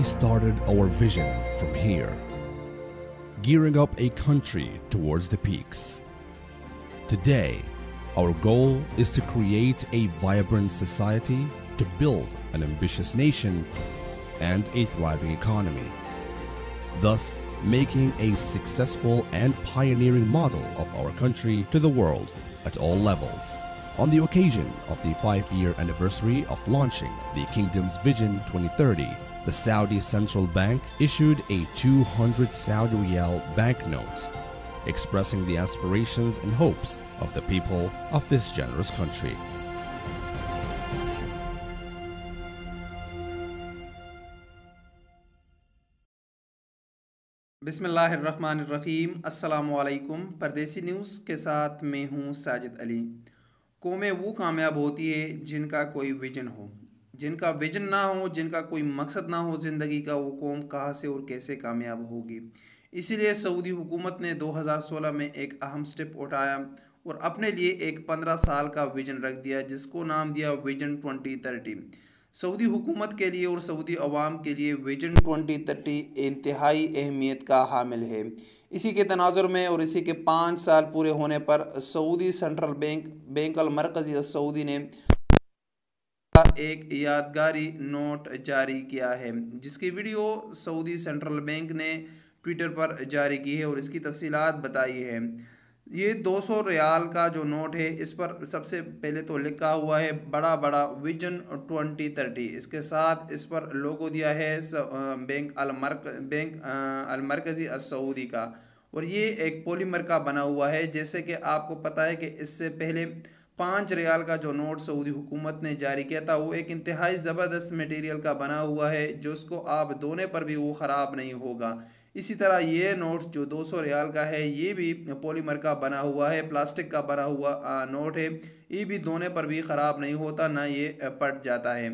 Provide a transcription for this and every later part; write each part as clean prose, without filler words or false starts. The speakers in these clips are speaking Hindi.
started our vision from here, gearing up a country towards the peaks. Today, our goal is to create a vibrant society, to build an ambitious nation and a thriving economy, thus making a successful and pioneering model of our country to the world at all levels. On the occasion of the 5-year anniversary of launching the Kingdom's Vision 2030, the Saudi Central Bank issued a 200 Saudi Riyal banknote, expressing the aspirations and hopes of the people of this generous country. बिस्मिल्लाहिर्रहमानिर्रहीम। अस्सलामुअलैकुम। परदेसी न्यूज़ के साथ मैं हूँ साजिद अली। कौमें वो कामयाब होती है जिनका कोई विजन हो, जिनका विजन ना हो, जिनका कोई मकसद ना हो ज़िंदगी का, वो कौम कहाँ से और कैसे कामयाब होगी। इसीलिए सऊदी हुकूमत ने 2016 में एक अहम स्टेप उठाया और अपने लिए एक 15 साल का विजन रख दिया, जिसको नाम दिया विजन 2030। सऊदी हुकूमत के लिए और सऊदी अवाम के लिए विजन 2030 इंतहाई अहमियत का हामिल है। इसी के तनाजुर में और इसी के 5 साल पूरे होने पर सऊदी सेंट्रल बैंक अल मरकज़ी सऊदी ने एक यादगारी नोट जारी किया है, जिसकी वीडियो सऊदी सेंट्रल बैंक ने ट्विटर पर जारी की है और इसकी तफसीलात बताई है। ये 200 रियाल का जो नोट है, इस पर सबसे पहले तो लिखा हुआ है बड़ा बड़ा विजन 2030। इसके साथ इस पर लोगो दिया है बैंक अल मरकज़ी सऊदी का, और ये एक पॉलीमर का बना हुआ है। जैसे कि आपको पता है कि इससे पहले 5 रियाल का जो नोट सऊदी हुकूमत ने जारी किया था, वो एक इंतहाई ज़बरदस्त मटेरियल का बना हुआ है, जो उसको आप धोने पर भी वो ख़राब नहीं होगा। इसी तरह ये नोट जो 200 रियाल का है, ये भी पॉलीमर का बना हुआ है, प्लास्टिक का बना हुआ नोट है। ये भी धोने पर भी ख़राब नहीं होता, ना ये पट जाता है।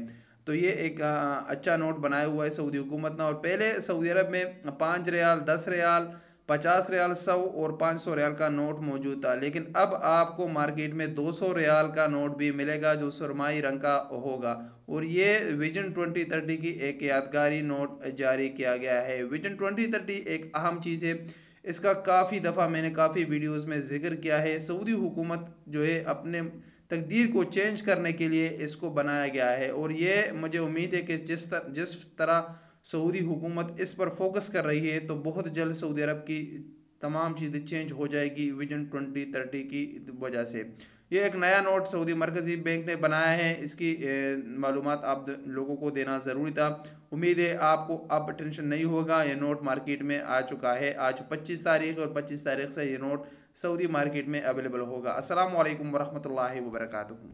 तो ये एक अच्छा नोट बनाया हुआ है सऊदी हुकूमत ने। और पहले सऊदी अरब में 5 रियाल, 10 रियाल, 50 रियाल, 100 और 500 रियाल का नोट मौजूद था, लेकिन अब आपको मार्केट में 200 रियाल का नोट भी मिलेगा, जो सुरमाई रंग का होगा। और ये विजन 2030 की एक यादगारी नोट जारी किया गया है। विजन 2030 एक अहम चीज़ है, इसका काफ़ी दफ़ा मैंने काफ़ी वीडियोस में जिक्र किया है। सऊदी हुकूमत जो है अपने तकदीर को चेंज करने के लिए इसको बनाया गया है, और ये मुझे उम्मीद है कि जिस तरह सऊदी हुकूमत इस पर फोकस कर रही है, तो बहुत जल्द सऊदी अरब की तमाम चीज़ें चेंज हो जाएगी विजन 2030 की वजह से। ये एक नया नोट सऊदी मरकज़ी बैंक ने बनाया है, इसकी मालूमात आप लोगों को देना ज़रूरी था। उम्मीद है आपको अब टेंशन नहीं होगा। ये नोट मार्केट में आ चुका है। आज 25 तारीख और 25 तारीख से ये नोट सऊदी मार्केट में अवेलेबल होगा। अस्सलामु अलैकुम वरहमतुल्लाहि वबरकातुहू।